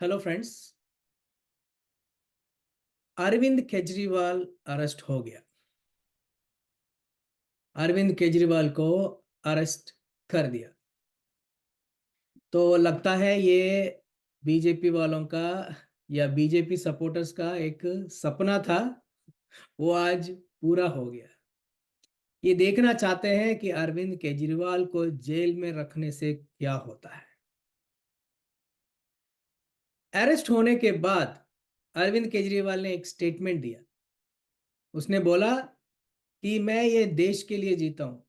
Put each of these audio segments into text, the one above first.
Hello friends. Arvind Kejriwal arrest हो गया। अरविंद केजरीवाल को अरेस्ट कर दिया। तो लगता है ये बीजेपी वालों का या बीजेपी सपोर्टर्स का एक सपना था, वो आज पूरा हो गया। ये देखना चाहते हैं कि अरविंद केजरीवाल को जेल में रखने से क्या होता है। अरेस्ट होने के बाद अरविंद केजरीवाल ने एक स्टेटमेंट दिया। उसने बोला कि मैं ये देश के लिए जीता हूँ,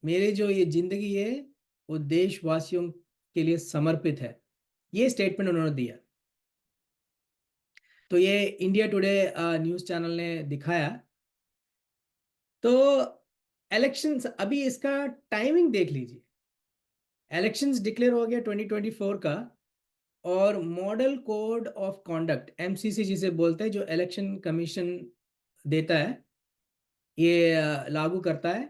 मेरी जो ये जिंदगी है वो देशवासियों के लिए समर्पित है। ये स्टेटमेंट उन्होंने दिया। तो ये इंडिया टुडे न्यूज़ चैनल ने दिखाया। तो इलेक्शंस, अभी इसका टाइमिंग देख लीजिए। इलेक्शंस डिक्लेयर हो गया 2024 का, और model code of conduct MCC जिसे बोलते हैं, जो इलेक्शन कमीशन देता है, ये लागू करता है।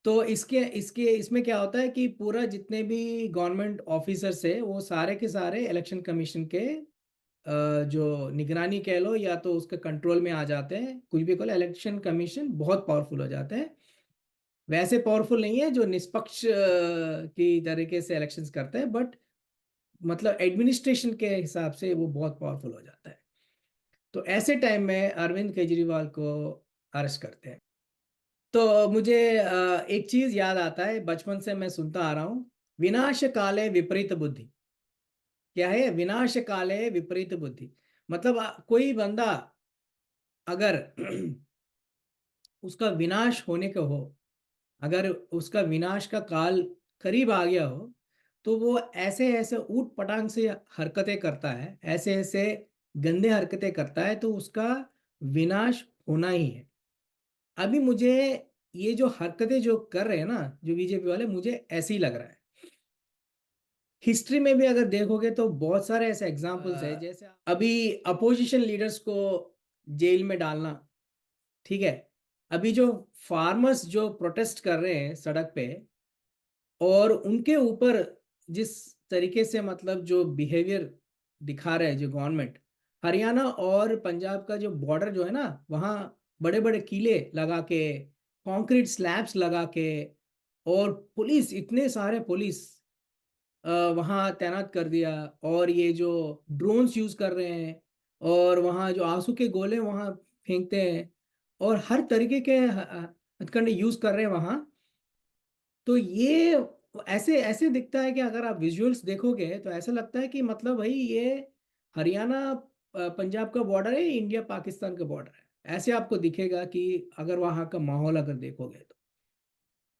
तो इसके इसके इसमें क्या होता है कि पूरा जितने भी गवर्नमेंट ऑफिसर्स है वो सारे के सारे इलेक्शन कमीशन के जो निगरानी कह लो या तो उसके कंट्रोल में आ जाते हैं। कुछ भी कह लो, इलेक्शन कमीशन बहुत पावरफुल हो जाते हैं। वैसे पावरफुल नहीं है जो निष्पक्ष की तरीके से इलेक्शंस करते हैं, बट मतलब एडमिनिस्ट्रेशन के हिसाब से वो बहुत पावरफुल हो जाता है। तो ऐसे टाइम में अरविंद केजरीवाल को अरेस्ट करते हैं। तो मुझे एक चीज याद आता है, बचपन से मैं सुनता आ रहा हूँ, विनाश काले विपरीत बुद्धि। क्या है विनाश काले विपरीत बुद्धि? मतलब कोई बंदा अगर उसका विनाश होने को हो, अगर उसका विनाश का काल करीब आ गया हो, तो वो ऐसे ऐसे ऊट पटांग से हरकतें करता है, ऐसे ऐसे गंदे हरकतें करता है, तो उसका विनाश होना ही है। अभी मुझे ये जो हरकतें जो कर रहे हैं ना जो बीजेपी वाले, मुझे ऐसे ही लग रहा है। हिस्ट्री में भी अगर देखोगे तो बहुत सारे ऐसे एग्जाम्पल्स है, जैसे अभी अपोजिशन लीडर्स को जेल में डालना। ठीक है। अभी जो फार्मर्स जो प्रोटेस्ट कर रहे हैं सड़क पे, और उनके ऊपर जिस तरीके से मतलब जो बिहेवियर दिखा रहे हैं जो गवर्नमेंट, हरियाणा और पंजाब का जो बॉर्डर जो है ना, वहाँ बड़े बड़े किले लगा के, कंक्रीट स्लैब्स लगा के, और पुलिस, इतने सारे पुलिस वहाँ तैनात कर दिया, और ये जो ड्रोन्स यूज कर रहे हैं, और वहाँ जो आंसू के गोले वहाँ फेंकते हैं, और हर तरीके के हथकंडे यूज कर रहे हैं वहाँ। तो ये ऐसे ऐसे दिखता है कि अगर आप विजुअल्स देखोगे तो ऐसा लगता है कि मतलब भाई ये हरियाणा पंजाब का बॉर्डर है, इंडिया पाकिस्तान का बॉर्डर है, ऐसे आपको दिखेगा कि अगर वहाँ का माहौल अगर देखोगे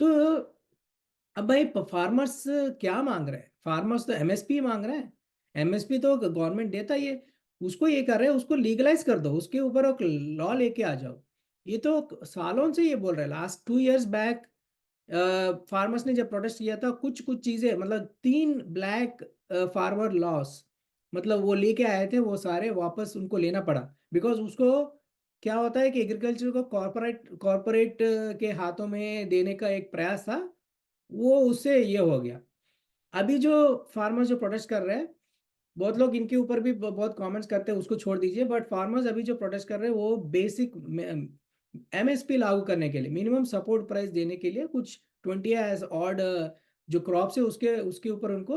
तो अब भाई फार्मर्स क्या मांग रहे हैं? फार्मर्स तो एमएसपी मांग रहे हैं। एमएसपी तो गवर्नमेंट देता ही है। उसको ये कर रहे हैं, उसको लीगलाइज कर दो, उसके ऊपर एक लॉ लेके आ जाओ। ये तो सालों से ये बोल रहे हैं, लास्ट 2 इयर्स बैक फार्मर्स ने जब प्रोटेस्ट किया था, कुछ कुछ चीजें मतलब 3 ब्लैक फार्मर लॉस मतलब वो लेके आए थे, वो सारे वापस उनको लेना पड़ा। बिकॉज उसको क्या होता है कि एग्रीकल्चर को कॉर्पोरेट कॉर्पोरेट के हाथों में देने का एक प्रयास था, वो उससे ये हो गया। अभी जो फार्मर्स जो प्रोटेस्ट कर रहे हैं, बहुत लोग इनके ऊपर भी बहुत कमेंट्स करते हैं, उसको छोड़ दीजिए। बट फार्मर्स अभी जो प्रोटेस्ट कर रहे हैं वो बेसिक एमएसपी लागू करने के लिए, मिनिमम सपोर्ट प्राइस देने के लिए, कुछ 20 एज ऑड जो क्रॉप्स है उसके उसके ऊपर उनको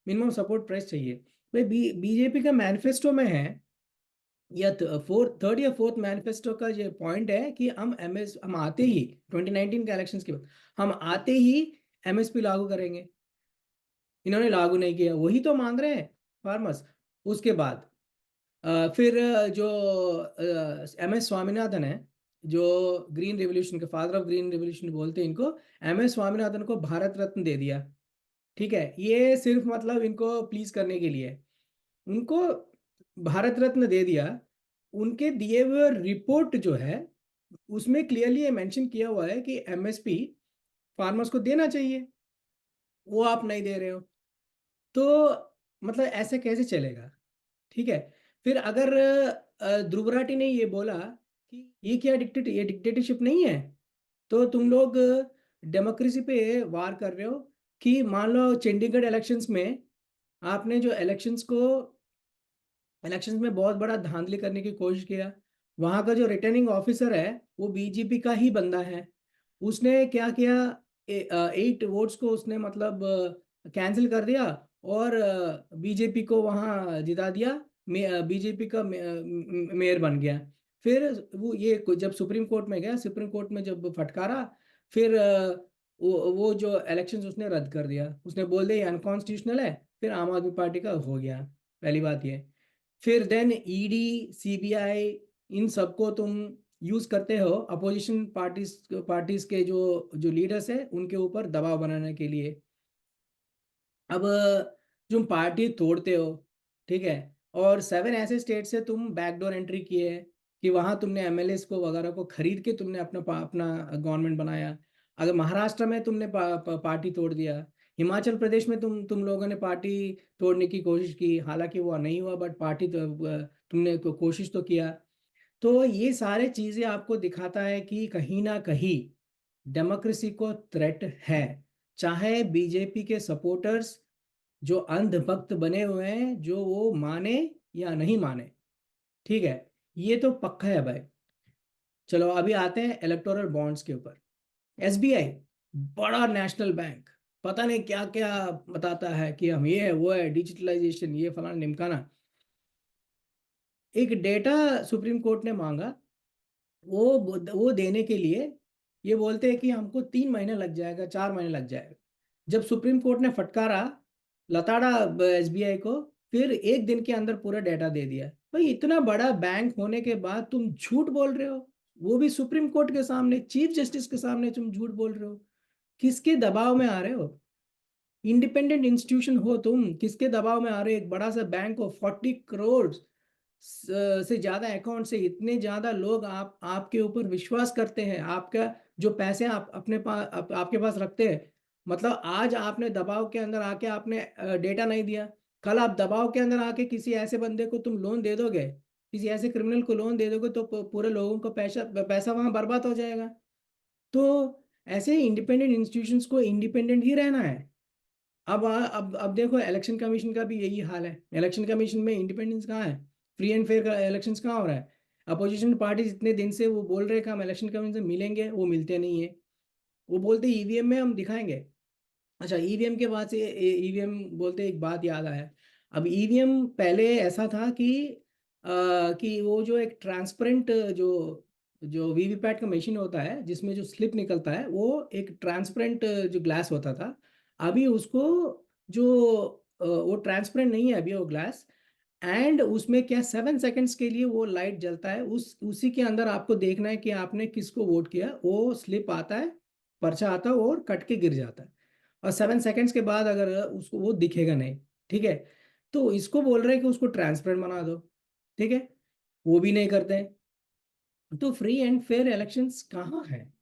मिनिमम सपोर्ट प्राइस चाहिए। भाई बीजेपी का मैनिफेस्टो में है, या फोर्थ थर्ड या फोर्थ मैनिफेस्टो का ये पॉइंट है कि हम आते ही 2019 के इलेक्शंस के बाद हम आते ही एमएसपी लागू करेंगे। इन्होंने लागू नहीं किया, वही तो मांग रहे हैं फार्मर्स। उसके बाद फिर जो एम एस स्वामीनाथन है, जो ग्रीन रेवोल्यूशन के फादर ऑफ ग्रीन रेवोल्यूशन बोलते हैं इनको, एम एस स्वामीनाथन को भारत रत्न दे दिया। ठीक है, ये सिर्फ मतलब इनको प्लीज करने के लिए उनको भारत रत्न दे दिया। उनके दिए हुए रिपोर्ट जो है उसमें क्लियरली ये मेंशन किया हुआ है कि एमएसपी फार्मर्स को देना चाहिए, वो आप नहीं दे रहे हो। तो मतलब ऐसे कैसे चलेगा? ठीक है। फिर अगर ध्रुव राठी ने ये बोला कि ये क्या ये डिक्टेटरशिप नहीं है, तो तुम लोग डेमोक्रेसी पे वार कर रहे हो। कि मान लो चंडीगढ़ इलेक्शंस में आपने जो इलेक्शंस में बहुत बड़ा धांधली करने की कोशिश किया। वहां का जो रिटर्निंग ऑफिसर है वो बीजेपी का ही बंदा है। उसने क्या किया, 8 वोट्स को उसने मतलब कैंसिल कर दिया और बीजेपी को वहां जिता दिया। बीजेपी का मेयर बन गया। फिर वो ये जब सुप्रीम कोर्ट में गया, सुप्रीम कोर्ट में जब फटकारा, फिर वो जो इलेक्शंस उसने रद्द कर दिया। उसने बोल दिया अनकॉन्स्टिट्यूशनल है। फिर आम आदमी पार्टी का हो गया। पहली बात ये। फिर देन ईडी, सीबीआई, इन सबको तुम यूज करते हो अपोजिशन पार्टीज के जो जो लीडर्स है उनके ऊपर दबाव बनाने के लिए। अब तुम पार्टी तोड़ते हो, ठीक है, और 7 ऐसे स्टेट से तुम बैकडोर एंट्री किए है कि वहां तुमने एमएलएस को वगैरह को खरीद के तुमने अपना गवर्नमेंट बनाया। अगर महाराष्ट्र में तुमने पार्टी तोड़ दिया, हिमाचल प्रदेश में तुम लोगों ने पार्टी तोड़ने की कोशिश की, हालांकि वो नहीं हुआ, बट पार्टी तुमने कोशिश तो किया। तो ये सारे चीजें आपको दिखाता है कि कहीं ना कहीं डेमोक्रेसी को थ्रेट है। चाहे बीजेपी के सपोर्टर्स जो अंधभक्त बने हुए हैं, जो वो माने या नहीं माने, ठीक है, ये तो पक्का है भाई। चलो अभी आते हैं इलेक्टोरल बॉन्ड्स के ऊपर। एसबीआई, बड़ा नेशनल बैंक, पता नहीं क्या क्या बताता है कि हम ये है वो है डिजिटलाइजेशन, ये फलाना निमकाना। एक डेटा सुप्रीम कोर्ट ने मांगा, वो देने के लिए ये बोलते हैं कि हमको 3 महीने लग जाएगा, 4 महीने लग जाएगा। जब सुप्रीम कोर्ट ने फटकारा, लताड़ा एसबीआई को, फिर एक दिन के अंदर पूरा डेटा दे दिया। भाई इतना बड़ा बैंक होने के बाद तुम झूठ बोल रहे हो, वो भी सुप्रीम कोर्ट के सामने, चीफ जस्टिस के सामने तुम झूठ बोल रहे हो। किसके दबाव में आ रहे हो? इंडिपेंडेंट इंस्टीट्यूशन हो तुम, किसके दबाव में आ रहे हो? एक बड़ा सा बैंक हो, 40 करोड़ से ज्यादा अकाउंट से इतने ज्यादा लोग आपके ऊपर विश्वास करते हैं। आपका जो पैसे आप अपने पास आपके पास रखते हैं, मतलब आज आपने दबाव के अंदर आके आपने डेटा नहीं दिया, कल आप दबाव के अंदर आके किसी ऐसे बंदे को तुम लोन दे दोगे, किसी ऐसे क्रिमिनल को लोन दे दोगे, तो पूरे लोगों को पैसा पैसा वहां बर्बाद हो जाएगा। तो ऐसे इंडिपेंडेंट इंस्टीट्यूशंस को इंडिपेंडेंट ही रहना है। अब देखो इलेक्शन कमीशन का भी यही हाल है। इलेक्शन कमीशन में इंडिपेंडेंस कहाँ है? फ्री एंड फेयर का इलेक्शंस कहाँ हो रहा है? अपोजिशन पार्टी इतने दिन से वो बोल रहे हैं कि हम इलेक्शन कमीशन से मिलेंगे, वो मिलते नहीं है। वो बोलते ईवीएम में हम दिखाएंगे। अच्छा, ईवीएम के बाद से ईवीएम बोलते एक बात याद आया। अब ईवीएम पहले ऐसा था कि वो जो एक ट्रांसपेरेंट जो जो वीवीपैट का मशीन होता है जिसमें जो स्लिप निकलता है, वो एक ट्रांसपेरेंट जो ग्लास होता था। अभी उसको जो वो ट्रांसपेरेंट नहीं है अभी वो ग्लास। एंड उसमें क्या 7 सेकंड्स के लिए वो लाइट जलता है, उसी के अंदर आपको देखना है कि आपने किसको वोट किया। वो स्लिप आता है, पर्चा आता है और कट के गिर जाता है। और 7 सेकंड्स के बाद अगर उसको वो दिखेगा नहीं, ठीक है, तो इसको बोल रहे हैं कि उसको ट्रांसपेरेंट बना दो, ठीक है, वो भी नहीं करते हैं। तो फ्री एंड फेयर इलेक्शंस कहाँ है?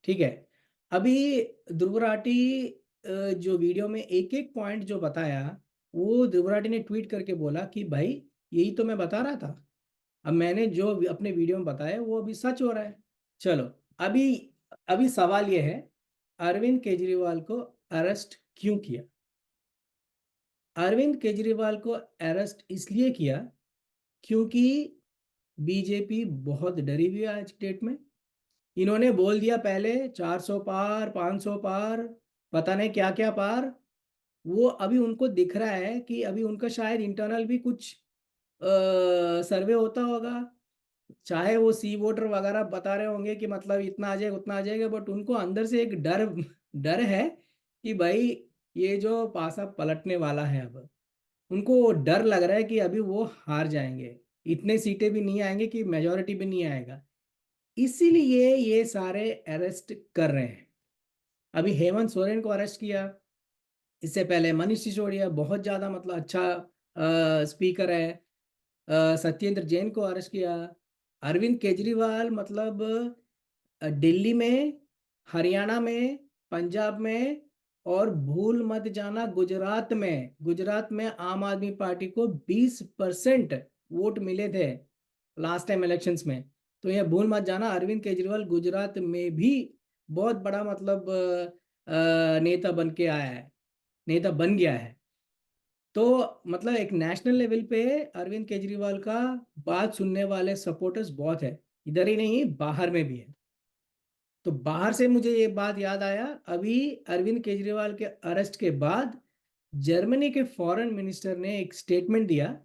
ठीक है। अभी ध्रुव राठी जो वीडियो में एक एक पॉइंट जो बताया, वो ध्रुव राठी ने ट्वीट करके बोला कि भाई यही तो मैं बता रहा था। अब मैंने जो अपने वीडियो में बताया वो अभी सच हो रहा है। चलो, अभी अभी सवाल ये है, अरविंद केजरीवाल को अरेस्ट क्यों किया? अरविंद केजरीवाल को अरेस्ट इसलिए किया क्योंकि बीजेपी बहुत डरी हुई है आज की डेट में। इन्होंने बोल दिया पहले 400 पार, 500 पार, पता नहीं क्या क्या पार। वो अभी उनको दिख रहा है कि अभी उनका शायद इंटरनल भी कुछ सर्वे होता होगा। चाहे वो सी वोटर वगैरह बता रहे होंगे कि मतलब इतना आ जाएगा उतना आ जाएगा, बट उनको अंदर से एक डर डर है कि भाई ये जो पासा पलटने वाला है। अब उनको डर लग रहा है कि अभी वो हार जाएंगे, इतने सीटें भी नहीं आएंगे कि मेजोरिटी भी नहीं आएगा। इसीलिए ये सारे अरेस्ट कर रहे हैं। अभी हेमंत सोरेन को अरेस्ट किया, इससे पहले मनीष सिसोदिया बहुत ज्यादा मतलब अच्छा स्पीकर है, सत्येंद्र जैन को अरेस्ट किया। अरविंद केजरीवाल मतलब दिल्ली में, हरियाणा में, पंजाब में, और भूल मत जाना गुजरात में आम आदमी पार्टी को 20% वोट मिले थे लास्ट टाइम इलेक्शंस में। तो ये भूल मत जाना, अरविंद केजरीवाल गुजरात में भी बहुत बड़ा मतलब नेता बन के आया है, नेता बन गया है। तो मतलब एक नेशनल लेवल पे अरविंद केजरीवाल का बात सुनने वाले सपोर्टर्स बहुत है, इधर ही नहीं बाहर में भी है। तो बाहर से मुझे ये बात याद आया, अभी अरविंद केजरीवाल के अरेस्ट के बाद जर्मनी के फॉरेन मिनिस्टर ने एक स्टेटमेंट दिया।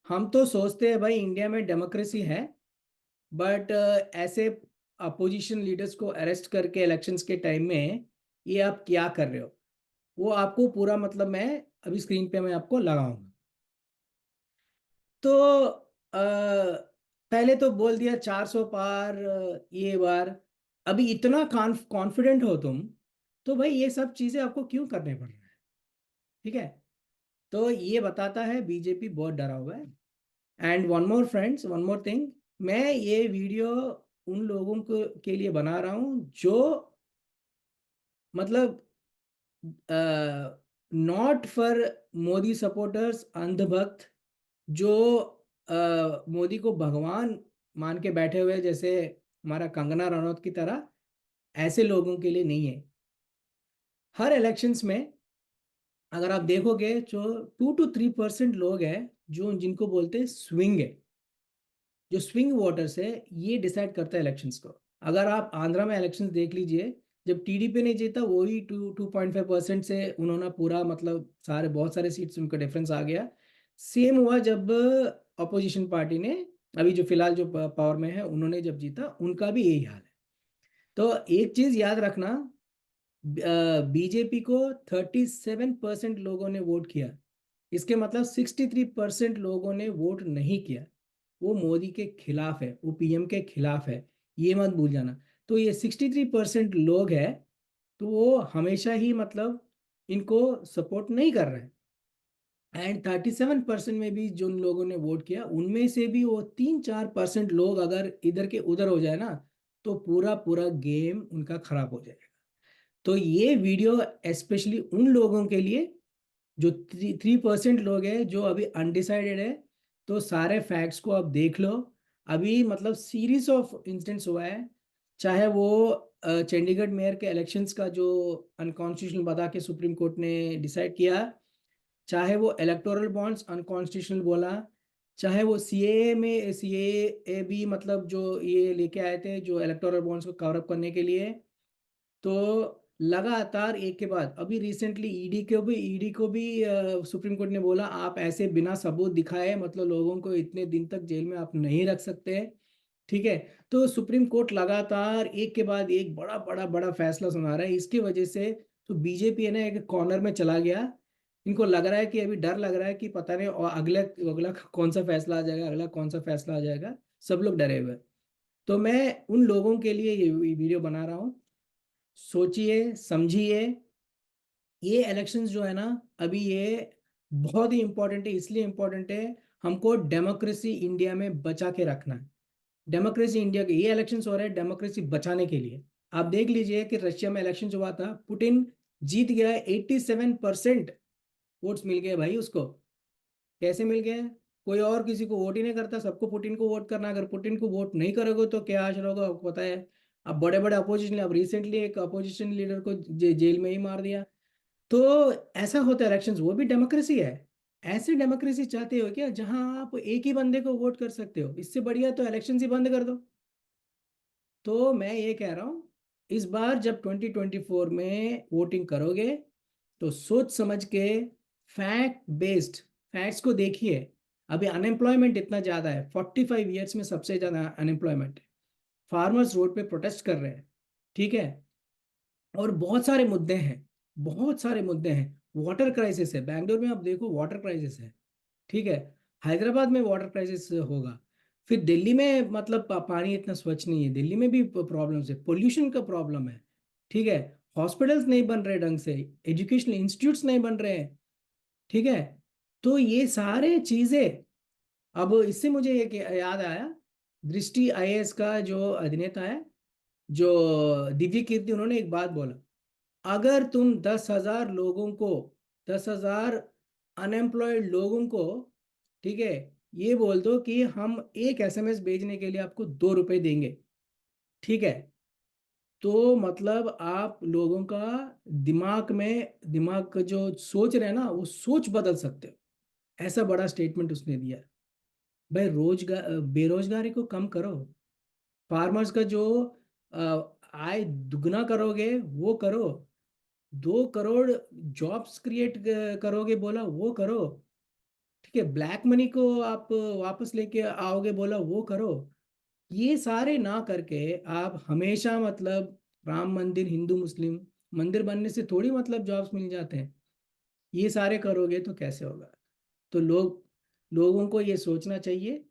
हम तो सोचते हैं भाई इंडिया में डेमोक्रेसी है, बट ऐसे अपोजिशन लीडर्स को अरेस्ट करके इलेक्शंस के टाइम में ये आप क्या कर रहे हो। वो आपको पूरा मतलब मैं अभी स्क्रीन पे मैं आपको लगाऊंगा। तो पहले तो बोल दिया 400 पार ये बार। अभी इतना कॉन्फिडेंट हो तुम, तो भाई ये सब चीजें आपको क्यों करने पड़ रहा है। ठीक है, तो ये बताता है बीजेपी बहुत डरा हुआ है। And one more friends, one more thing, मैं ये वीडियो उन लोगों को के लिए बना रहा हूँ जो मतलब नॉट फॉर मोदी सपोर्टर्स, अंधभक्त जो मोदी को भगवान मान के बैठे हुए जैसे हमारा कंगना रनौत की तरह, ऐसे लोगों के लिए नहीं है। हर इलेक्शंस में अगर आप देखोगे जो 2 to 3% लोग हैं जो जिनको बोलते हैं स्विंग है, जो स्विंग वोटर्स है, ये डिसाइड करता है इलेक्शंस को। अगर आप आंध्रा में इलेक्शंस देख लीजिए, जब टीडीपी ने जीता वही 2.5% से उन्होंने पूरा मतलब सारे बहुत सारे सीट्स उनका डिफरेंस आ गया। सेम हुआ जब अपोजिशन पार्टी ने, अभी जो फिलहाल जो पावर में है, उन्होंने जब जीता उनका भी यही हाल है। तो एक चीज याद रखना, बीजेपी को 37% लोगों ने वोट किया, इसके मतलब 63% लोगों ने वोट नहीं किया। वो मोदी के खिलाफ है, वो पीएम के खिलाफ है, ये मत भूल जाना। तो ये 63% लोग है, तो वो हमेशा ही मतलब इनको सपोर्ट नहीं कर रहे हैं। एंड 37% में भी जो लोगों ने वोट किया उनमें से भी वो 3-4% लोग अगर इधर के उधर हो जाए ना, तो पूरा पूरा गेम उनका खराब हो जाएगा। तो ये वीडियो स्पेशली उन लोगों के लिए जो 3% लोग हैं जो अभी अनडिसाइडेड है। तो सारे फैक्ट्स को आप देख लो। अभी मतलब सीरीज ऑफ इंसिडेंट्स हुआ है, चाहे वो चंडीगढ़ मेयर के इलेक्शंस का जो अनकॉन्स्टिट्यूशनल बता के सुप्रीम कोर्ट ने डिसाइड किया, चाहे वो इलेक्टोरल बॉन्ड्स अनकॉन्स्टिट्यूशनल बोला, चाहे वो सीएए में सीएए भी मतलब जो ये लेके आए थे जो इलेक्टोरल बॉन्ड्स को कवर अप करने के लिए। तो लगातार एक के बाद अभी रिसेंटली ईडी को भी सुप्रीम कोर्ट ने बोला आप ऐसे बिना सबूत दिखाए मतलब लोगों को इतने दिन तक जेल में आप नहीं रख सकते। ठीक है, तो सुप्रीम कोर्ट लगातार एक के बाद एक बड़ा बड़ा बड़ा फैसला सुना रहा है। इसकी वजह से तो बीजेपी है ना एक कॉर्नर में चला गया। इनको लग रहा है कि अभी डर लग रहा है कि पता नहीं और अगले अगला कौन सा फैसला आ जाएगा, अगला कौन सा फैसला आ जाएगा। सब लोग डरे हुए हैं। तो मैं उन लोगों के लिए ये वीडियो बना रहा हूँ। सोचिए समझिए, ये इलेक्शंस जो है ना अभी ये बहुत ही इंपॉर्टेंट है। इसलिए इंपॉर्टेंट है, हमको डेमोक्रेसी इंडिया में बचा के रखना है। डेमोक्रेसी इंडिया के ये इलेक्शंस हो रहे हैं डेमोक्रेसी बचाने के लिए। आप देख लीजिए कि रशिया में इलेक्शन जो हुआ था, पुतिन जीत गया, 87% वोट्स मिल गए भाई उसको। कैसे मिल गए? कोई और किसी को वोट ही नहीं करता, सबको पुतिन को वोट करना। अगर पुतिन को वोट नहीं करोगे तो क्या हासिल होगा आपको पता है। अब बड़े बड़े अपोजिशन, अब रिसेंटली एक अपोजिशन लीडर को जेल में ही मार दिया। तो ऐसा होता है इलेक्शंस, वो भी डेमोक्रेसी है। ऐसी डेमोक्रेसी चाहते हो क्या जहां आप एक ही बंदे को वोट कर सकते हो? इससे बढ़िया तो इलेक्शन ही बंद कर दो। तो मैं ये कह रहा हूँ, इस बार जब 2024 में वोटिंग करोगे तो सोच समझ के, फैक्ट बेस्ड, फैक्ट्स को देखिए। अभी अनएम्प्लॉयमेंट इतना ज़्यादा है, 45 ईयर्स में सबसे ज़्यादा अनएम्प्लॉयमेंट है। फार्मर्स रोड पे प्रोटेस्ट कर रहे हैं। ठीक है, और बहुत सारे मुद्दे हैं, बहुत सारे मुद्दे हैं। वाटर क्राइसिस है, बैंगलोर में आप देखो वाटर क्राइसिस है। ठीक है, हैदराबाद में वाटर क्राइसिस होगा। फिर दिल्ली में मतलब पानी इतना स्वच्छ नहीं है, दिल्ली में भी प्रॉब्लम्स है, पोल्यूशन का प्रॉब्लम है। ठीक है, हॉस्पिटल्स नहीं बन रहे ढंग से, एजुकेशनल इंस्टीट्यूट्स नहीं बन रहे हैं। ठीक है, तो ये सारे चीजें, अब इससे मुझे एक याद आया, दृष्टि आईएएस का जो अभिनेता है, जो दिव्य कीर्ति, उन्होंने एक बात बोला, अगर तुम 10,000 लोगों को, 10,000 अनएम्प्लॉयड लोगों को, ठीक है, ये बोल दो कि हम एक एसएमएस भेजने के लिए आपको 2 रुपए देंगे। ठीक है, तो मतलब आप लोगों का दिमाग का जो सोच रहे हैं ना, वो सोच बदल सकते हो। ऐसा बड़ा स्टेटमेंट उसने दिया। भाई बेरोजगारी को कम करो। फार्मर्स का जो आय दुगना करोगे वो करो। 2 करोड़ जॉब्स क्रिएट करोगे बोला, वो करो। ठीक है, ब्लैक मनी को आप वापस लेके आओगे बोला, वो करो। ये सारे ना करके आप हमेशा मतलब राम मंदिर, हिंदू मुस्लिम मंदिर बनने से थोड़ी मतलब जॉब्स मिल जाते हैं। ये सारे करोगे तो कैसे होगा? तो लोगों को ये सोचना चाहिए।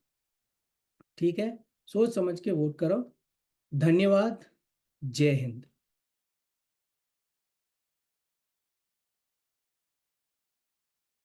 ठीक है, सोच समझ के वोट करो। धन्यवाद। जय हिंद।